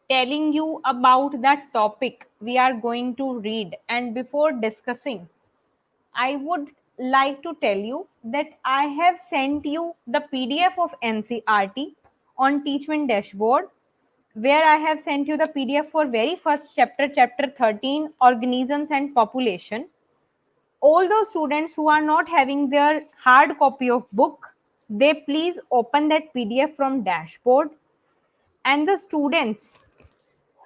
telling you about the topic we are going to read. And before discussing, I would like to tell you that I have sent you the PDF of NCRT on Teachment Dashboard, where I have sent you the PDF for very first chapter, chapter 13, Organisms and Population. All those students who are not having their hard copy of book, they please open that PDF from dashboard. And the students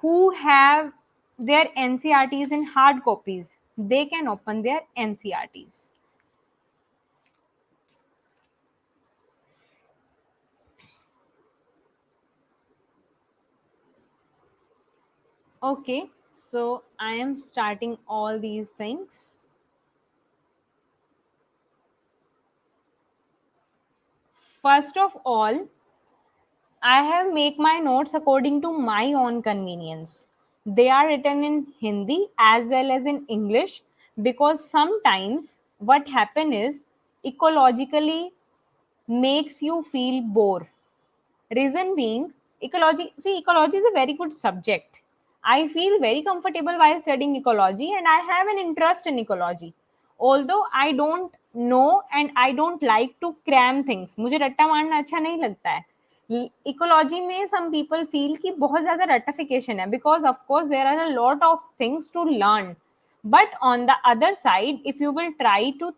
who have their NCRTs in hard copies, they can open their NCRTs. Okay, so I am starting all these things. First of all, I have make my notes according to my own convenience. They are written in Hindi as well as in English, because sometimes what happen is ecologically makes you feel bored. Reason being, ecology is a very good subject. I feel very comfortable while studying ecology and I have an interest in ecology. Although I don't know and I don't like to cram things. मुझे रट्टा मारना अच्छा नहीं लगता है. Ecology में some people feel कि बहुत ज़्यादा रट्टाफिकेशन है, because of course there are a lot of things to learn. But on the other side, if you will try to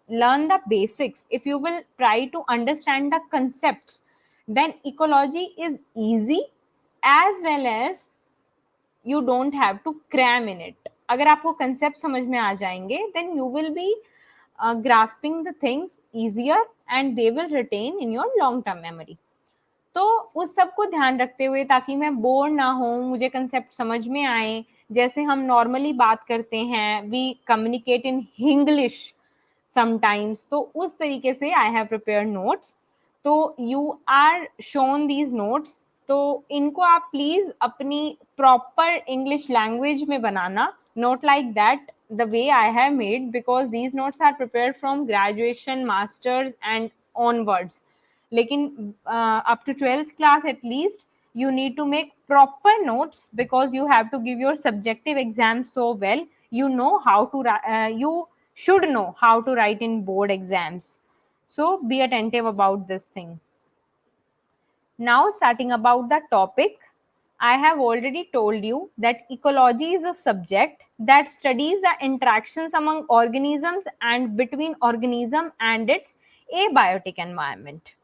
learn the basics, if you will try to understand the concepts, then ecology is easy, as well as you don't have to cram in it. अगर आपको concept समझ में आ जाएंगे, then you will be grasping the things easier and they will retain in your long term memory. तो उस सब को ध्यान रखते हुए, ताकि मैं बोर ना हो, मुझे कंसेप्ट समझ में आए, जैसे हम नॉर्मली बात करते हैं, we communicate in Hinglish sometimes, तो उस तरीके से आई हैव प्रिपेयर्ड नोट्स. तो you are shown these notes, तो इनको आप प्लीज अपनी प्रॉपर इंग्लिश लैंग्वेज में बनाना, note like that the way I have made, because these notes are prepared from graduation, masters and onwards. लेकिन up to 12th class at least you need to make proper notes, because you have to give your subjective exam so well. You know how to you should know how to write in board exams. So be attentive about this thing. Now, starting about the topic, I have already told you that ecology is a subject that studies the interactions among organisms and between organism and its abiotic environment.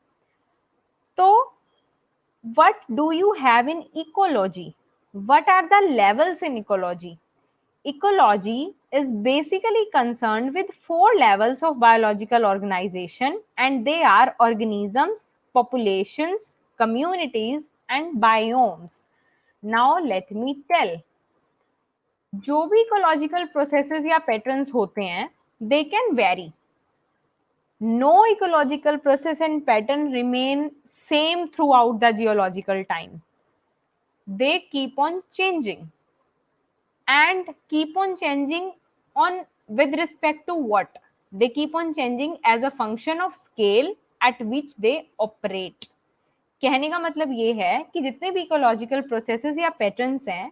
So, what do you have in ecology? What are the levels in ecology? Ecology is basically concerned with 4 levels of biological organization, and they are organisms, populations, communities and biomes. Now let me tell. जो भी ecological processes या patterns होते हैं, they can vary. No ecological process and pattern remain same throughout the geological time. They keep on changing. And keep on changing on with respect to what? They keep on changing as a function of scale at which they operate. कहने का मतलब ये है कि जितने भी ecological processes या patterns हैं,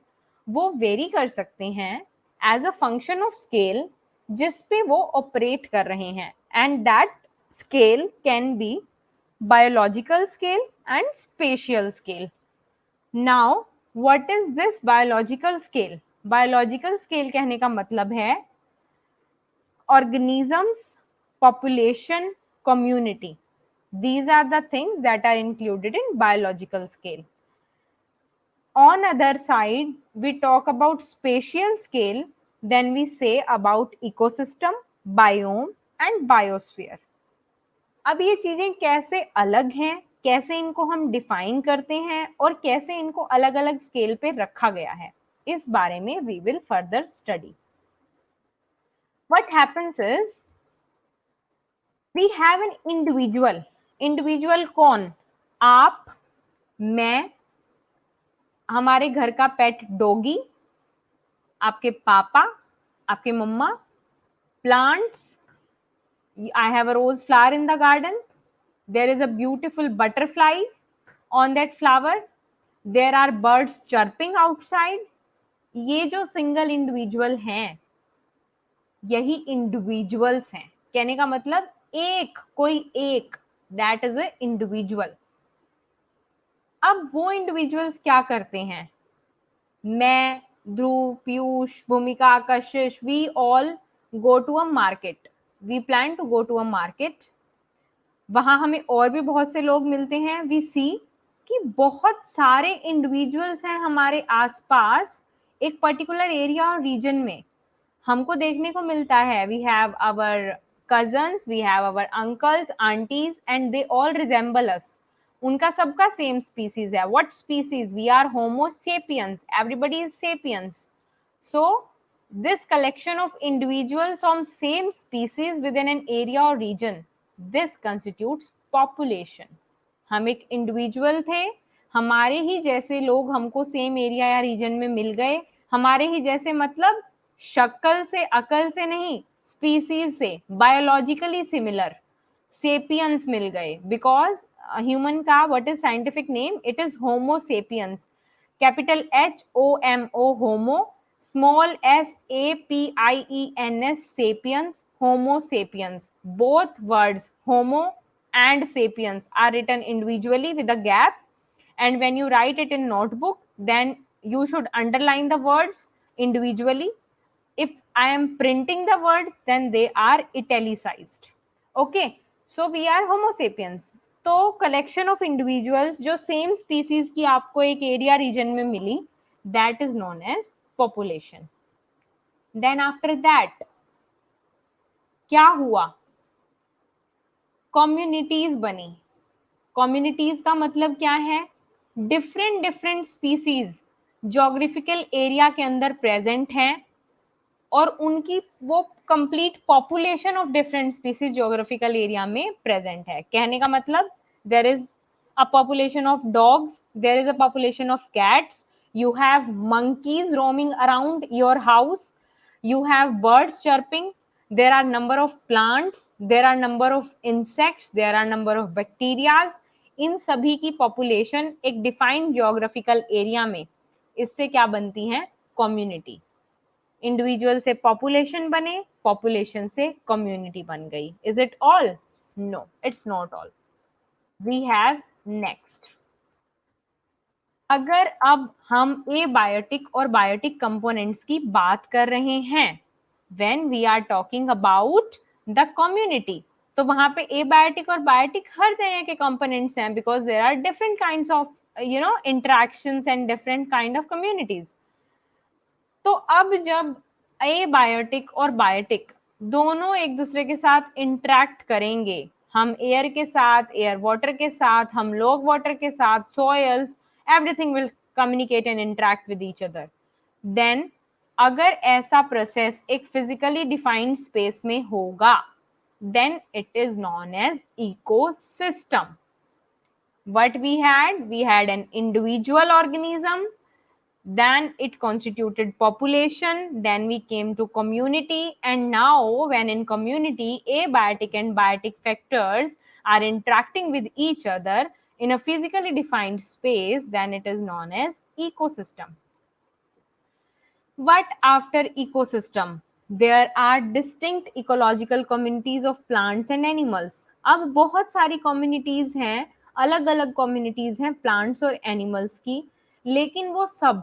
वो वेरी कर सकते हैं as a function of scale जिस पे वो ऑपरेट कर रहे हैं, and that scale can be biological scale and spatial scale. Now what is this biological scale? Biological scale कहने का मतलब है organisms, population, community. These are the things that are included in biological scale. On other side, we talk about spatial scale, then we say about ecosystem, biome and biosphere. अब ये चीजें कैसे अलग हैं, कैसे इनको हम डिफाइन करते हैं और कैसे इनको अलग अलग स्केल पे रखा गया है, इस बारे में we will further study. What happens is we have an individual. Individual कौन? आप, मैं, हमारे घर का पेट डॉगी, आपके पापा, आपके मम्मा, plants. I have a rose flower in the garden. There is a beautiful butterfly on that flower. There are birds chirping outside. ये जो सिंगल इंडिविजुअल हैं, यही इंडिविजुअल्स हैं। कहने का मतलब एक, कोई एक, दैट इज अ इंडिविजुअल। अब वो इंडिविजुअल्स क्या करते हैं? मैं, ध्रुव, Piyush, Bhumika, Kashish, we all go to a market. We plan to go to a market. वहां हमें और भी बहुत से लोग मिलते हैं। वी सी कि बहुत सारे इंडिविजुअल्स हैं हमारे आसपास एक पर्टिकुलर एरिया और रीजन में। हमको देखने को मिलता है, we have our cousins, we have our uncles, aunties, and they all resemble us. उनका सबका सेम स्पीसीज है। What species? We are homo sapiens, everybody is sapiens. So, this collection of individuals from same species within an area or region, this constitutes population. हम एक individual थे, हमारे ही जैसे लोग हमको सेम एरिया या रीजन में मिल गए। हमारे ही जैसे मतलब शक्ल से, अकल से नहीं, स्पीसीज से, बायोलॉजिकली सिमिलर सेपियंस मिल गए। बिकॉज ह्यूमन का what is scientific name? It is homo sapiens. Capital HOMO homo, small SAPIENS sapiens, homo sapiens. Both words homo and sapiens are written individually with a gap, and when you write it in notebook, then you should underline the words individually. If I am printing the words, then they are italicized. Okay, so we are homo sapiens. तो collection of individuals जो same species की आपको एक area region में मिली, that is known as population. Then after that क्या हुआ? Communities बनी। कम्युनिटीज का मतलब क्या है? Different different species geographical area के अंदर प्रेजेंट हैं और उनकी वो complete population of different species geographical area में प्रेजेंट है। कहने का मतलब there is a population of dogs, there is a population of cats, you have monkeys roaming around your house, you have birds chirping, there are number of plants, there are number of insects, there are number of bacterias। इन सभी की population एक defined geographical area में, इससे क्या बनती है? Community. Individual से population बने, पॉपुलेशन से कम्युनिटी बन गई। Is it all? No, it's not all. We have next. अगर अब हम एबायोटिक और बायोटिक कंपोनेंट्स की बात कर रहे हैं, when we are talking about the community, तो वहां पे एबायोटिक और बायोटिक हर तरह के कंपोनेंट्स हैं, because there are different kinds of interactions and different kind of communities. तो अब जब एबायोटिक और बायोटिक दोनों एक दूसरे के साथ इंटरेक्ट करेंगे, हम एयर के साथ, एयर वाटर के साथ, हम लोग वाटर के साथ, soils, everything will communicate and interact with each other. Then अगर ऐसा प्रोसेस एक फिजिकली डिफाइंड स्पेस में होगा, then it is known as ecosystem. What we had an individual organism, then it constituted population, then we came to community, and now when in community abiotic and biotic factors are interacting with each other in a physically defined space, then it is known as ecosystem. What after ecosystem? There are distinct ecological communities of plants and animals. अब बहुत सारी communities हैं, अलग अलग communities हैं plants और animals की, लेकिन वो सब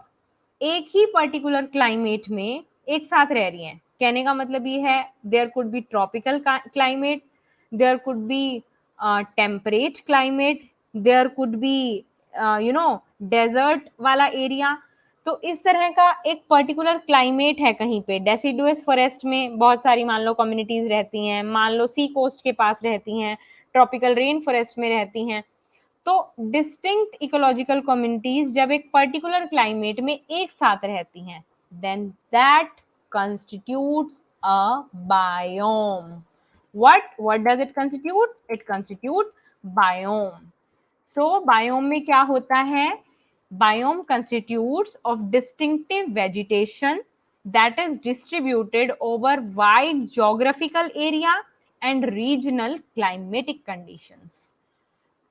एक ही पर्टिकुलर क्लाइमेट में एक साथ रह रही हैं। कहने का मतलब ये है, there could be tropical climate, there could be temperate climate, there could be desert वाला एरिया। तो इस तरह का एक पर्टिकुलर क्लाइमेट है कहीं पे। डेसिडुअस फॉरेस्ट में बहुत सारी मान लो कम्युनिटीज रहती हैं, मान लो सी कोस्ट के पास रहती हैं, ट्रॉपिकल रेन फॉरेस्ट में रहती हैं। तो डिस्टिंक्ट इकोलॉजिकल कम्युनिटीज जब एक पर्टिकुलर क्लाइमेट में एक साथ रहती हैं, then that constitutes a biome. What does it constitute? It constitute biome. So biome में क्या होता है? Biome constitutes of distinctive vegetation that is distributed over wide geographical area and regional climatic conditions.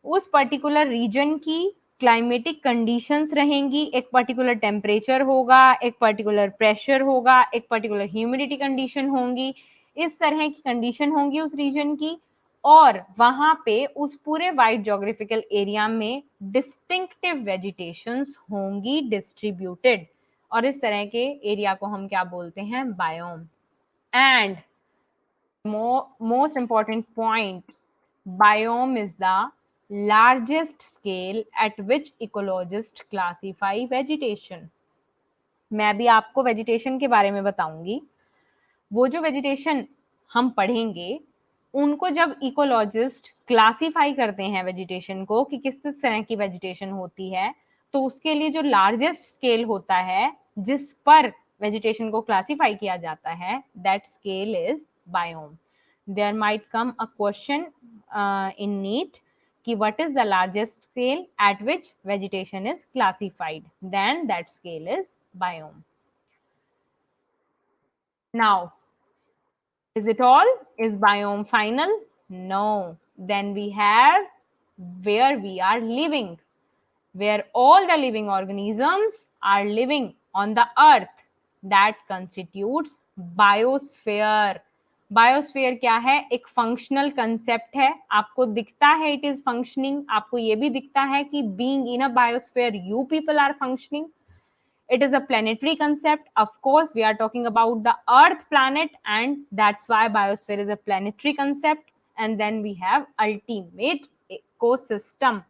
उस पर्टिकुलर रीजन की climatic conditions रहेंगी, एक particular temperature होगा, एक पर्टिकुलर प्रेशर होगा, एक पर्टिकुलर ह्यूमिडिटी कंडीशन होंगी, इस तरह की कंडीशन होंगी उस रीजन की, और वहां पे उस पूरे वाइड ज्योग्राफिकल एरिया में डिस्टिंक्टिव वेजिटेशंस होंगी डिस्ट्रीब्यूटेड, और इस तरह के एरिया को हम क्या बोलते हैं? Biome. And most important point, biome is the largest scale at which ecologists classify vegetation. मैं भी आपको वेजिटेशन के बारे में बताऊंगी. वो जो वेजिटेशन हम पढ़ेंगे उनको जब इकोलॉजिस्ट क्लासिफाई करते हैं वेजिटेशन को कि किस किस तरह की वेजिटेशन होती है, तो उसके लिए जो लार्जेस्ट स्केल होता है जिस पर वेजिटेशन को क्लासिफाई किया जाता है, that scale is biome. There might come a question in NEET कि what is the largest scale at which vegetation is classified, then that scale is biome. Now, is it all? Is biome final? No. Then we have where we are living, where all the living organisms are living on the earth. That constitutes biosphere. Biosphere क्या है? एक functional concept है. आपको दिखता है it is functioning, आपको ये भी दिखता है कि being in a biosphere you people are functioning. It is a planetary concept. Of course, we are talking about the Earth planet, and that's why biosphere is a planetary concept. And then we have ultimate ecosystem.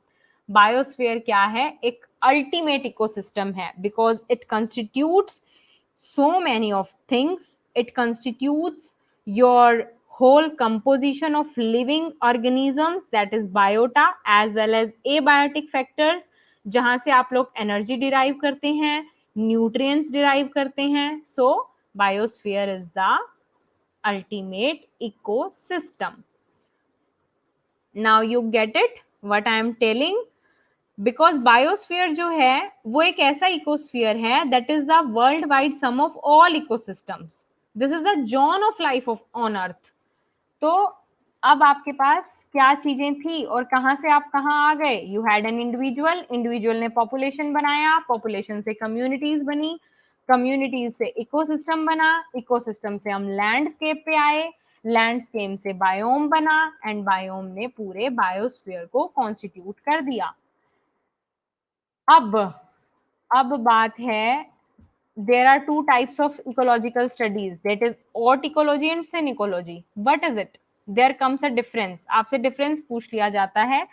Biosphere क्या है? एक ultimate ecosystem है because it constitutes so many of things. It constitutes your whole composition of living organisms, that is biota, as well as abiotic factors, जहां से आप लोग energy derive करते हैं, न्यूट्रिएंट्स डिराइव करते हैं. So biosphere is the ultimate ecosystem. Now you get it what I am telling, because biosphere जो है वो एक ऐसा इकोस्फीयर है that is the world wide sum of all ecosystems. This is the zone of life of on earth. तो अब आपके पास क्या चीजें थी और कहां से आप कहां आ गए? You had an individual, individual ने पॉपुलेशन बनाया, पॉपुलेशन से कम्युनिटीज बनी, कम्युनिटीज से इकोसिस्टम बना, इकोसिस्टम से हम लैंडस्केप पे आए, लैंडस्केप से बायोम बना, एंड बायोम ने पूरे बायोस्फीयर को कॉन्स्टिट्यूट कर दिया. अब बात है, there are two types of ecological studies, that is oat ecology and syn ecology. What is it? There comes a difference. आपसे डिफरेंस पूछ लिया जाता है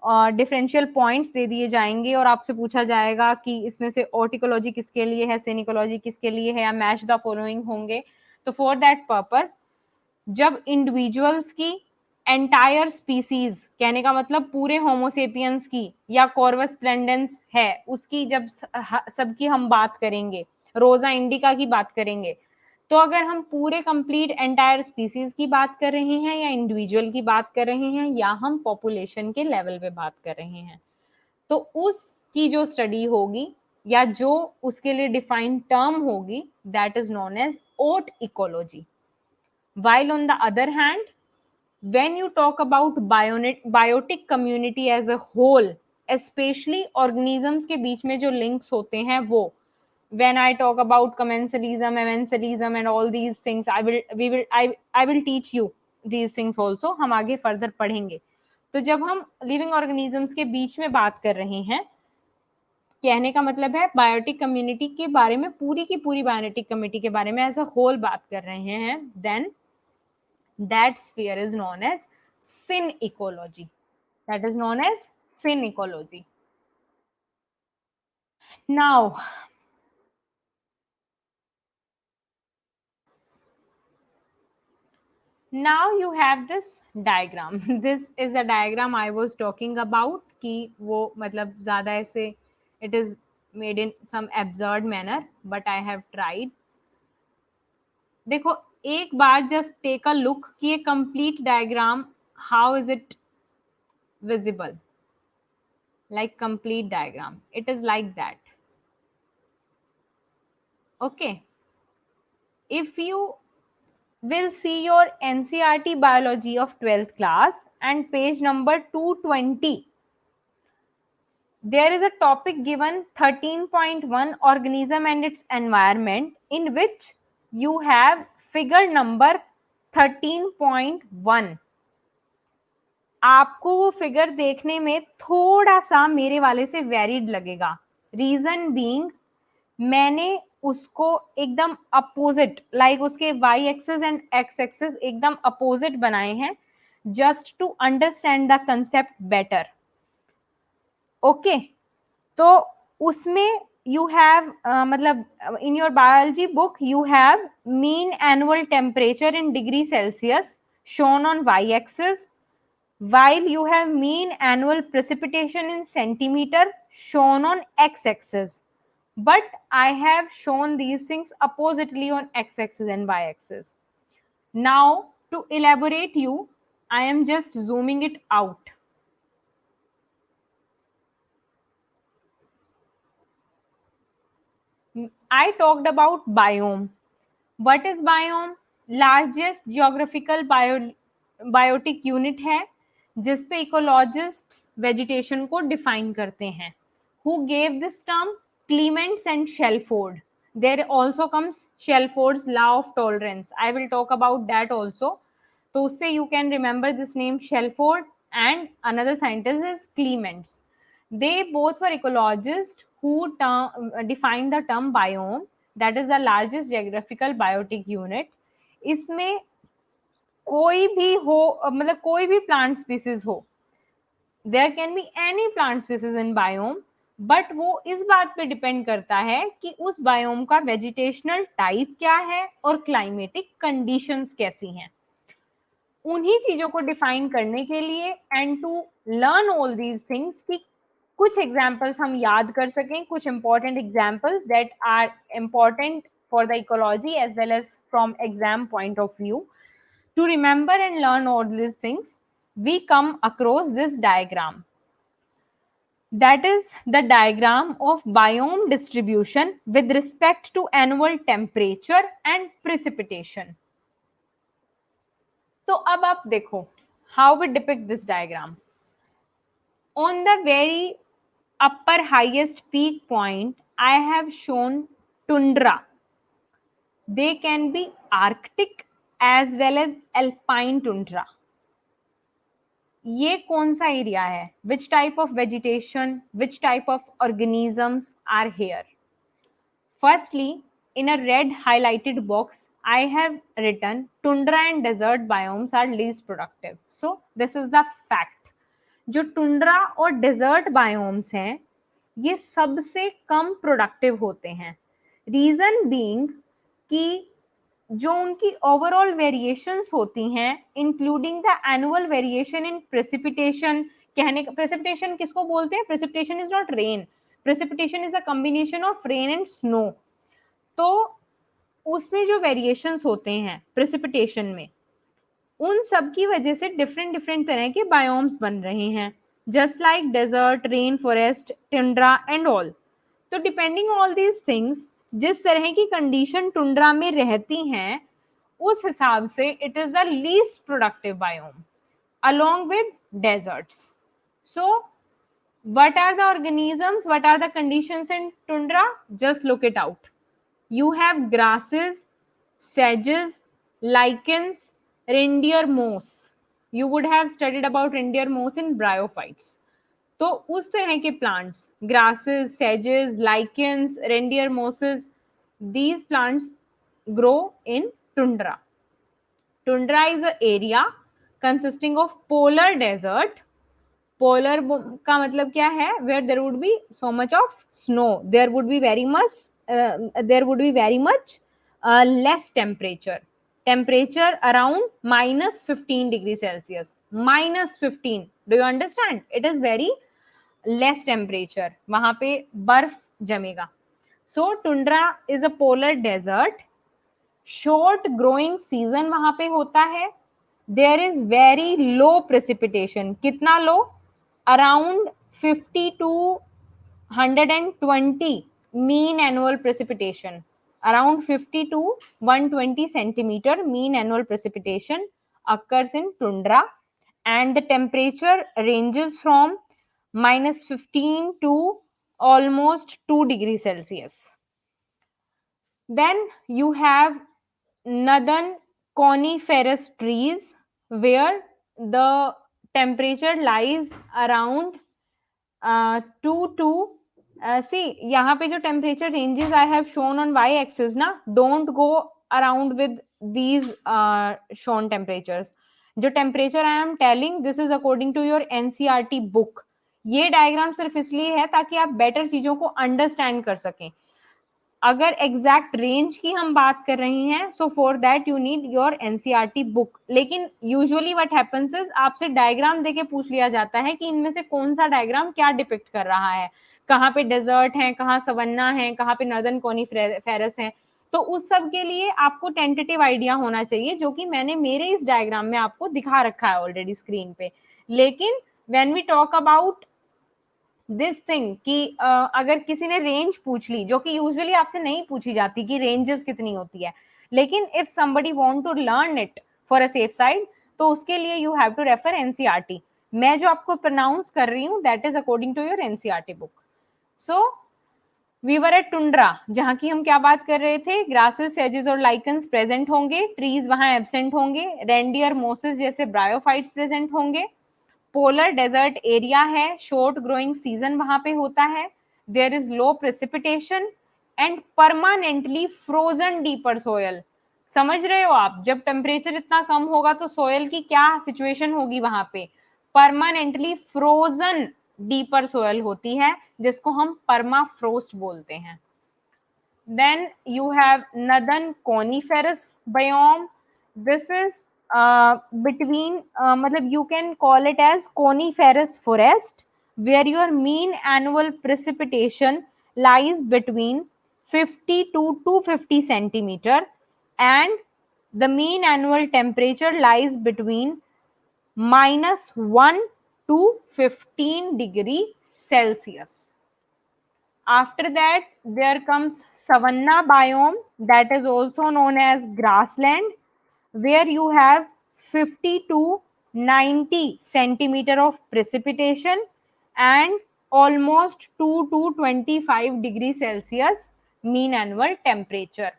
और डिफरेंशियल पॉइंट्स दे दिए जाएंगे और आपसे पूछा जाएगा कि इसमें से ओट इकोलॉजी किसके लिए है, सिन इकोलॉजी किसके लिए है, या मैच द फॉलोइंग होंगे. तो फॉर दैट पर्पस जब इंडिविजुअल्स की एंटायर स्पीसीज, कहने का मतलब पूरे होमोसेपियंस की या कॉर्वस स्प्लेंडेंस है उसकी जब सबकी हम बात करेंगे, रोजा इंडिका की बात करेंगे, तो अगर हम पूरे कंप्लीट एंटायर स्पीसीज की बात कर रहे हैं या इंडिविजुअल की बात कर रहे हैं या हम पॉपुलेशन के लेवल पे बात कर रहे हैं, तो उसकी जो स्टडी होगी या जो उसके लिए डिफाइंड टर्म होगी, that is known as autecology. While on the other hand, when you talk about biotic community as a whole, especially organisms के बीच में जो links होते हैं वो, when I talk about commensalism, amensalism and all these things, I will teach you these things also. हम आगे further पढ़ेंगे. तो जब हम living organisms के बीच में बात कर रहे हैं, कहने का मतलब है बायोटिक कम्युनिटी के बारे में, पूरी की पूरी बायोटिक कम्युनिटी के बारे में एज अ होल बात कर रहे हैं, then that sphere is known as syn ecology. That is known as syn ecology. Now you have this diagram. This is a diagram I was talking about कि वो मतलब ज़्यादा ऐसे it is made in some absurd manner, but I have tried. देखो एक बार just take a look कि ये complete diagram how is it visible, like complete diagram. It is like that. Okay. If you will see your NCERT biology of 12th class and page number 220, there is a topic given 13.1 organism and its environment, in which you have figure number 13.1. आपको वो figure देखने में थोड़ा सा मेरे वाले से varied लगेगा. रीजन बीइंग, मैंने उसको एकदम अपोजिट, लाइक उसके Y axis and X axis एकदम अपोजिट बनाए हैं, just to understand the concept better. Okay, तो उसमें यू हैव मतलब in your biology book you have mean annual temperature in degree Celsius shown on y-axis, while you have mean annual precipitation in centimeter shown on x-axis. But I have shown these things oppositely on x-axis and y-axis. Now, to elaborate you, I am just zooming it out. I talked about biome. What is biome? Largest geographical biotic unit है जिस पे ecologist vegetation को define करते हैं. Who gave this term? Clements and Shelford. There also comes Shelford's law of tolerance. I will talk about that also. तो उससे you can remember this name Shelford, and another scientist is Clements. They both were ecologists who defined the term biome, that is the largest geographical biotic unit. इसमें कोई भी हो, मतलब कोई भी plant species हो, there can be any plant species in biome, but वो इस बात पे डिपेंड करता है कि उस बायोम का वेजिटेशनल टाइप क्या है और क्लाइमेटिक कंडीशंस कैसी हैं. उन्हीं चीजों को डिफाइन करने के लिए and to learn all these things की कुछ एग्जाम्पल्स हम याद कर सकें, कुछ important examples that are important for the ecology as well as from exam point of view. To remember and learn all these things, we come across this diagram. That is the diagram of biome distribution with respect to annual temperature and precipitation. तो अब आप देखो how we depict this diagram. On the very upper highest peak point, I have shown tundra. They can be Arctic as well as alpine tundra. ये कौन सा area है? Which type of vegetation, which type of organisms are here? Firstly, in a red highlighted box, I have written tundra and desert biomes are least productive. So this is the fact. जो tundra और desert biomes हैं, ये सबसे कम productive होते हैं. Reason being कि जो उनकी ओवरऑल वेरिएशंस होती हैं, including the annual variation in precipitation. कहने का प्रेसिपिटेशन किसको बोलते हैं? Precipitation is not rain, precipitation is a combination of rain and snow. तो उसमें जो वेरिएशंस होते हैं प्रेसिपिटेशन में, उन सब की वजह से डिफरेंट डिफरेंट तरह के बायोम्स बन रहे हैं, just like desert, rain forest, tundra and all. तो डिपेंडिंग ऑल दीज थिंग्स, जिस तरह की कंडीशन टुंड्रा में रहती हैं, उस हिसाब से it is the least productive biome along with deserts. So what are the organisms, what are the conditions in tundra? Just look it out. You have grasses, sedges, lichens, reindeer moss. You would have studied about reindeer moss in bryophytes. तो उस तरह के plants, grasses, sages, lichens, reindeer Moses, these plants grow in tundra. Tundra is an area consisting of polar desert. Polar का मतलब क्या है? Where there would be so much of snow, there would be very much less temperature. Temperature around -15 degrees Celsius. -15. Do you understand? It is very less temperature. वहां पे बर्फ जमेगा. So tundra is a polar desert. Short growing season वहां पे होता है. There is very low precipitation. कितना low? Around 50 to 120 mean annual precipitation. Around 50 to 120 centimeter mean annual precipitation occurs in tundra, and the temperature ranges from -15 to almost 2 degrees Celsius. Then you have northern coniferous trees where the temperature lies around 2 to see यहाँ पे जो temperature ranges I have shown on y axis ना, don't go around with these shown temperatures. जो temperature I am telling, this is according to your NCERT book. ये diagram सिर्फ इसलिए है ताकि आप बेटर चीजों को अंडरस्टैंड कर सकें. अगर एग्जैक्ट रेंज की हम बात कर रहे हैं, so for that you need your NCERT book. लेकिन यूजुअली व्हाट हैपेंस इज आपसे डायग्राम देके पूछ लिया जाता है कि इनमें से कौन सा डायग्राम क्या डिपिक्ट कर रहा है, कहाँ पे डेजर्ट है, कहाँ सवन्ना है, कहाँ पे नॉर्दर्न कोनिफेरस है. तो उस सब के लिए आपको टेंटेटिव आइडिया होना चाहिए, जो कि मैंने मेरे इस डायग्राम में आपको दिखा रखा है ऑलरेडी स्क्रीन पे. लेकिन when we talk about this thing कि अगर किसी ने रेंज पूछ ली, जो कि यूजुअली आपसे नहीं पूछी जाती कि रेंजेस कितनी होती है, लेकिन if somebody want to learn it for a safe side, तो उसके लिए you have to refer NCERT. मैं जो आपको प्रोनाउंस कर रही हूँ that is according to your NCERT book. So we were at tundra, जहां की हम क्या बात कर रहे थे, ग्रासेस, सेजेस और लाइकन्स प्रेजेंट होंगे, ट्रीज वहां एब्सेंट होंगे, रेंडियर, मोसेस जैसे ब्रायोफाइट्स प्रेजेंट होंगे. पोलर डेजर्ट एरिया है, शॉर्ट ग्रोइंग सीजन वहां पे होता है, there is low precipitation and permanently frozen deeper soil. समझ रहे हो आप, जब टेम्परेचर इतना कम होगा तो सोयल की क्या सिचुएशन होगी वहां पे, परमानेंटली फ्रोजन डीपर सोयल होती है, जिसको हम परमाफ्रोस्ट बोलते हैं. Then you have northern coniferous biome. This is between मतलब you can call it as coniferous forest, where your mean annual precipitation lies between 50 to 250 centimeter, and the mean annual temperature lies between -1 to 15 degree Celsius. After that, there comes savanna biome, that is also known as grassland, where you have 50 to 90 centimeter of precipitation and almost 2 to 25 degrees Celsius mean annual temperature.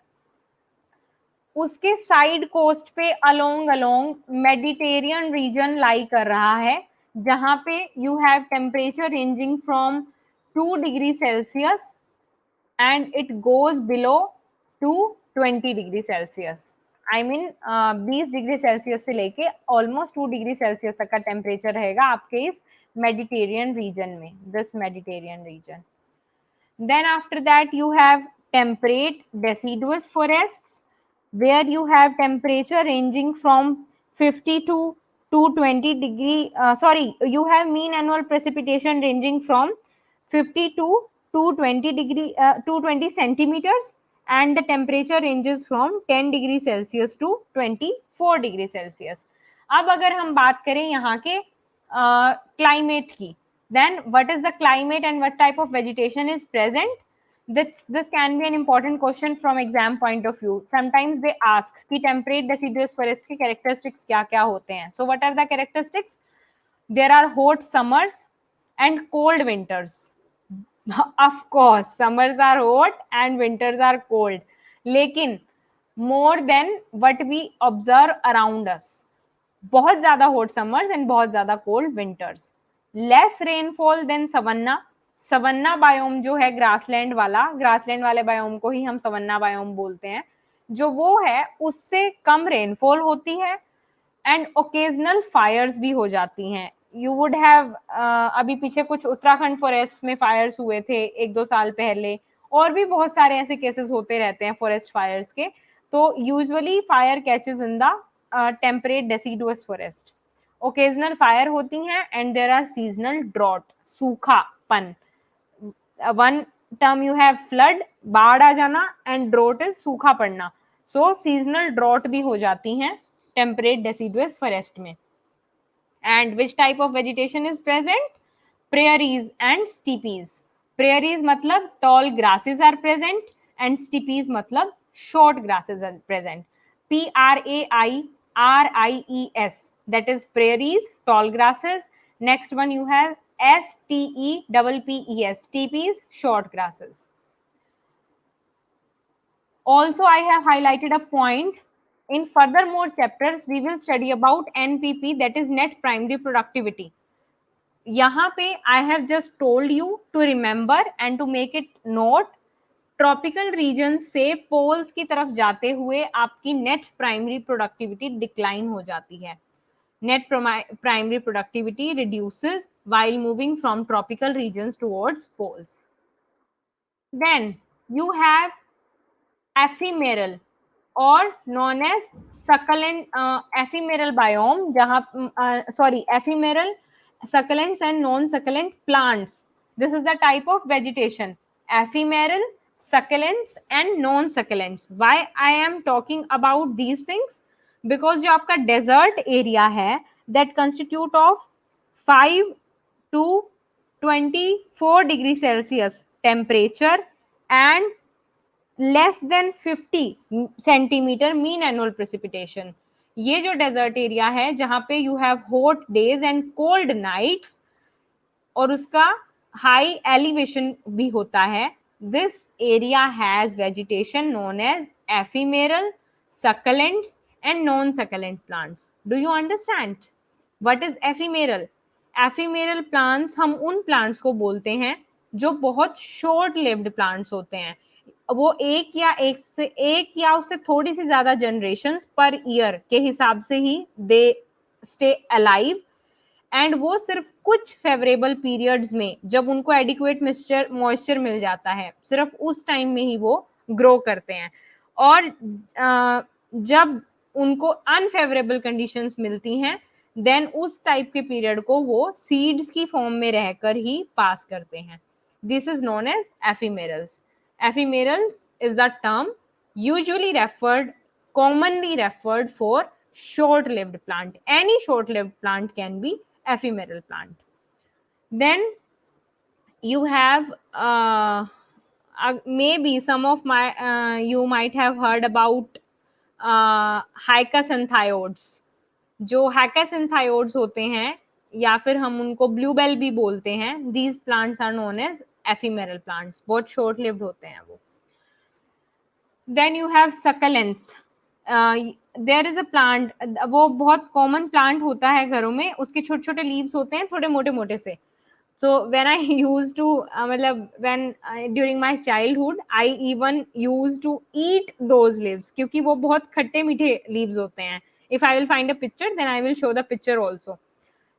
उसके side coast पे along along Mediterranean region lie कर रहा है, जहां पे you have temperature ranging from 2 degree Celsius and it goes below to 20 degree Celsius. I mean 20 degree Celsius से लेके almost 2 degree Celsius तक का टेम्परेचर रहेगा आपके इस मेडिटेरियन रीजन में, this Mediterranean reason. Then after that you have temperate deciduous forests, where you have temperature ranging from 50 to 220 degree you have mean annual precipitation ranging from 50 to 220 degree 220 centimeters, and the temperature ranges from 10 degree Celsius to 24 degree Celsius. अब अगर हम बात करें यहाँ के climate की, then what is the climate and what type of vegetation is present? This can be an important question from exam point of view. Sometimes they ask कि temperate deciduous forest के characteristics क्या क्या होते हैं. So what are the characteristics? There are hot summers and cold winters. Of course, summers are hot and winters are cold. लेकिन more than what we observe around us. बहुत ज्यादा hot summers and बहुत ज्यादा cold winters. Less rainfall than savanna. Savanna biome जो है grassland वाले biome को ही हम सवन्ना बायोम बोलते हैं, जो वो है उससे कम रेनफॉल होती है एंड ओकेजनल फायर्स भी हो जाती हैं. यू वुड हैव अभी पीछे कुछ उत्तराखंड फॉरेस्ट में फायर्स हुए थे 1-2 साल पहले, और भी बहुत सारे ऐसे केसेस होते रहते हैं फॉरेस्ट फायर्स के. तो usually fire catches in the temperate deciduous forest. Occasional fire होती हैं and there are seasonal drought, सूखापन. One term you have flood, बाढ़ आ जाना, एंड ड्रॉट इज सूखा पड़ना. सो सीजनल ड्रॉट भी हो जाती हैं टेम्परेट डेसिडुअस फॉरेस्ट में. And which type of vegetation is present? Prairies and steppes. Prairies मतलब tall grasses are present and steppes मतलब short grasses are present. PRAIRIES, that is prairies, tall grasses. Next one you have STEPPES. TPs, short grasses. Also, I have highlighted a point. In furthermore chapters, we will study about NPP, that is net primary productivity. यहाँ पे I have just told you to remember and to make it note. Tropical region से poles की तरफ जाते हुए आपकी net primary productivity decline हो जाती है. Net primary productivity reduces while moving from tropical regions towards poles. Then you have ephemeral or known as succulent ephemeral biome, जहाँ ephemeral succulents and non-succulent plants. This is the type of vegetation. Ephemeral, succulents and non-succulents. Why I am talking about these things? Because जो आपका desert area है, that constitute of 5 to 24 degree Celsius temperature and less than 50 centimetre mean annual precipitation. ये जो desert area है जहां पे you have hot days and cold nights और उसका हाई एलिवेशन भी होता है, this area has vegetation known as ephemeral, succulents and non succulent plants. Do you understand what is ephemeral? Ephemeral plants, हम उन प्लांट्स को बोलते हैं जो बहुत शॉर्ट लिव्ड प्लांट्स होते हैं. वो एक या उससे थोड़ी सी ज्यादा जनरेशंस पर ईयर के हिसाब से ही दे स्टे अलाइव, एंड वो सिर्फ कुछ फेवरेबल पीरियड्स में जब उनको एडिक्वेट मॉइस्चर मिल जाता है, सिर्फ उस टाइम में ही वो ग्रो करते हैं. और जब उनको अनफेवरेबल कंडीशंस मिलती हैं, देन उस टाइप के पीरियड को वो सीड्स की फॉर्म में रहकर ही पास करते हैं. This is known as ephemerals. Ephemerals is the term commonly referred for short-lived plant. Any short-lived plant can be ephemeral plant. Then you have maybe some of you might have heard about hyacinthiodes. जो hyacinthiodes होते हैं या फिर हम उनको Bluebell भी बोलते हैं, these plants are known as ephemeral plants. बहुत short lived होते हैं वो. Then you have succulents. There is a plant, वो बहुत common plant होता है घरों में, उसके छोटे छोटे leaves होते हैं थोड़े मोटे मोटे से. So when I used to during my childhood I even used to eat those leaves क्योंकि वो बहुत खट्टे मीठे leaves होते हैं. If I will find a picture, then I will show the picture also.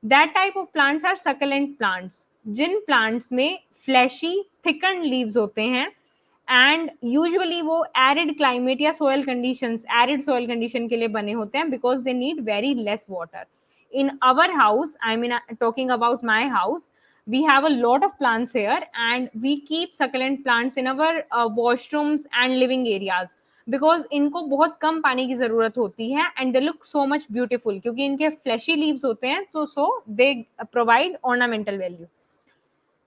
That type of plants are succulent plants. Jin plants में fleshy thickened leaves होते हैं and usually वो arid climate या soil condition के लिए बने होते हैं because they need very less water. In our house, I mean talking about my house, we have a lot of plants here and we keep succulent plants in our washrooms and living areas because इनको बहुत कम पानी की जरूरत होती है and they look so much beautiful क्योंकि इनके fleshy leaves होते हैं, तो so they provide ornamental value.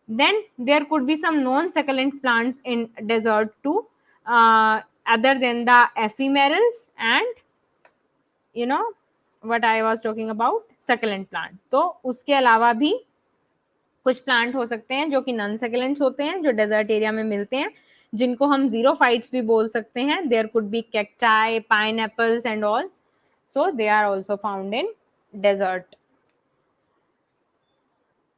Then there could be some non-succulent plants in desert too, other than the ephemerals and you know what I was talking about, succulent plant. तो उसके अलावा भी कुछ plant हो सकते हैं जो कि नॉन सकुलेंट्स होते हैं, जो डेजर्ट एरिया में मिलते हैं, जिनको हम जीरोफाइट्स भी बोल सकते हैं. There could be cacti, pineapples and all. So they are also found in desert.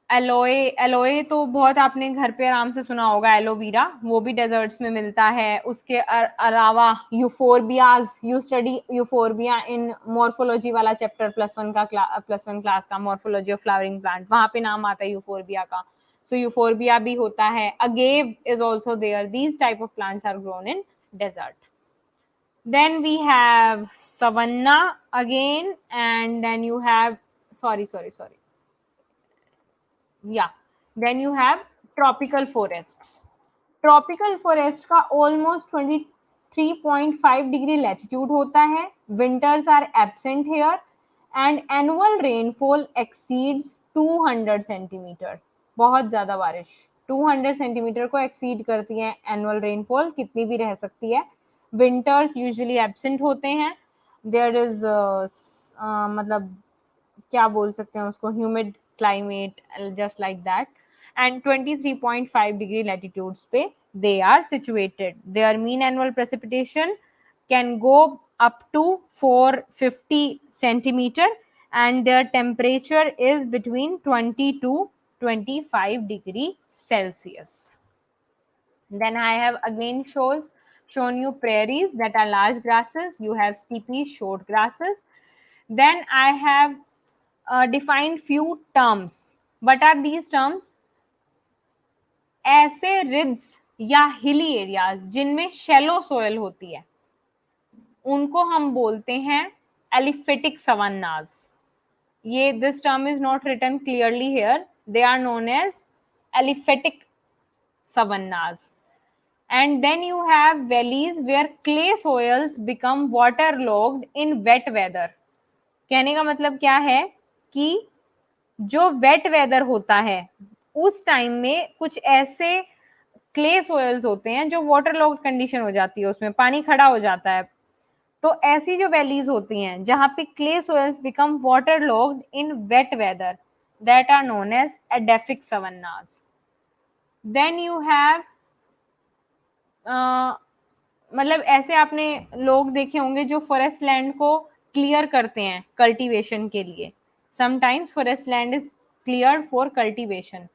Aloe तो बहुत आपने घर पे आराम से सुना होगा, एलोवीरा, वो भी डेजर्ट्स में मिलता है. उसके अलावा euphorbias, you study euphorbia in morphology वाला चैप्टर +1 क्लास का, मॉर्फोलॉजी ऑफ फ्लावरिंग प्लांट, वहां पे नाम आता है यूफोरबिया का. सो यूफोरबिया भी होता है. Agave is also there. These type of plants are grown in desert. Then we have savanna again, and then you have sorry. Yeah, then you have tropical forests. Tropical forest का almost 23.5 degree latitude होता है. Winters are absent here and annual rainfall exceeds 200 centimeter. बहुत ज्यादा बारिश 200 centimetre को exceed करती है annual rainfall, कितनी भी रह सकती है. विंटर्स यूजुअली एब्सेंट होते हैं. देयर इज मतलब क्या बोल सकते हैं उसको, humid climate, just like that. And 23.5 degree latitudes पे they are situated. Their mean annual precipitation can go up to 450 centimeter, and their temperature is between 20 to 25 degree Celsius. Then I have again shown you prairies that are large grasses. You have steeply short grasses. Then I have defined few terms. What are these terms? ऐसे reads या hilly areas जिनमें shallow soil होती है उनको हम बोलते हैं एलिफेटिक सवन्नास. ये this term is not written clearly here. They are known as एलिफेटिक savannas. And then you have valleys where clay soils become waterlogged in wet weather. कहने का मतलब क्या है कि जो वेट वेदर होता है उस टाइम में कुछ ऐसे क्ले सोयल्स होते हैं जो वाटर लॉक्ड कंडीशन हो जाती है, उसमें पानी खड़ा हो जाता है. तो ऐसी जो वैलीज होती हैं जहां पे clay soils become water locked in wet weather, that are known as edaphic savannas. Then you have मतलब ऐसे आपने लोग देखे होंगे जो फॉरेस्ट लैंड को क्लियर करते हैं कल्टीवेशन के लिए. Sometimes forest land is clear for cultivation.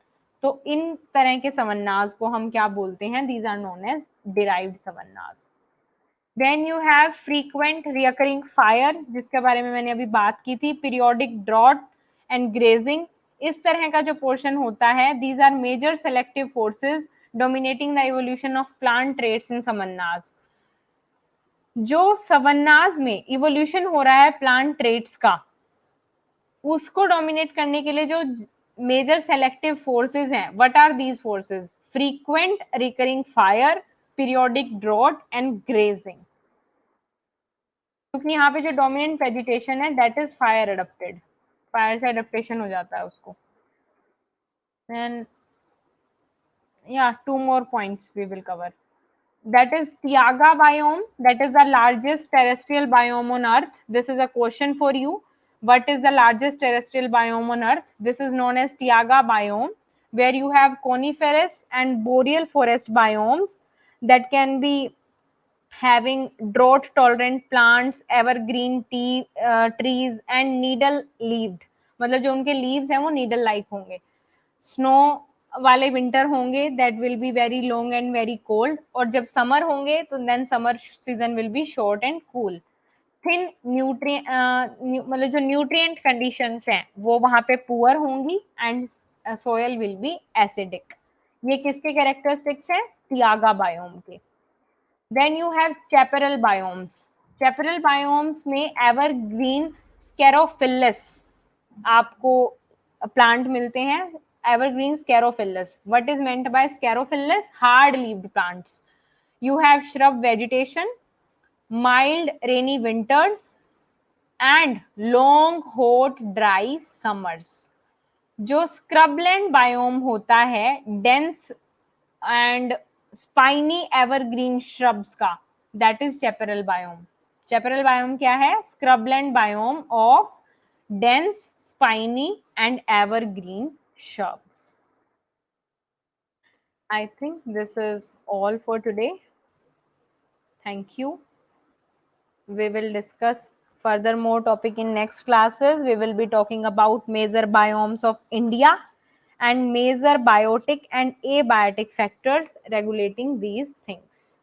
तो इन तरह के सवन्नास को हम क्या बोलते हैं? These are known as derived savannas. Then you have frequent recurring fire, जिसके बारे में मैंने अभी बात की थी. पीरियोडिक ड्रॉट एंड ग्रेजिंग, इस तरह का जो पोर्शन होता है, these are major selective forces dominating the evolution of plant traits in savannas. जो सवन्नास में इवोल्यूशन हो रहा है प्लांट ट्रेट्स का, उसको डोमिनेट करने के लिए जो मेजर सेलेक्टिव फोर्सेस हैं, what are these forces? Frequent recurring fire, periodic drought and grazing. क्योंकि यहाँ पे जो डोमिनेंट वेजिटेशन है that is fire adapted, fire से एडप्टेशन हो जाता है उसको. And yeah, two more points we will cover. That is Taiga biome, that is the largest terrestrial biome on earth. This is a question for you. What is the largest terrestrial biome on earth? This is known as Taiga biome, where you have coniferous and boreal forest biomes that can be having drought tolerant plants, evergreen trees and needle leaved. मतलब जो उनके leaves हैं वो needle like होंगे. Snow वाले winter होंगे that will be very long and very cold, और जब समर होंगे तो then summer season will be short and cool. Thin मतलब जो न्यूट्रिएंट कंडीशंस हैं वो वहां पे पुअर होंगी and soil will be acidic. ये किसके कैरेक्टरिस्टिक्स हैं? तियागा बायोम के. Then you have chaparral biomes. Chaparral biomes में एवरग्रीन स्कैरोफिलस आपको प्लांट मिलते हैं. Evergreen Sclerophyllus. What is meant by Sclerophyllus? Hard-leaved plants. You have shrub vegetation, mild rainy winters, and long hot dry summers. जो scrubland biome होता है dense and spiny evergreen shrubs का, that is chaparral biome. Chaparral biome क्या है? Scrubland biome of dense, spiny and evergreen shrubs. I think this is all for today. Thank you. We will discuss further more topic in next classes. We will be talking about major biomes of India and major biotic and abiotic factors regulating these things.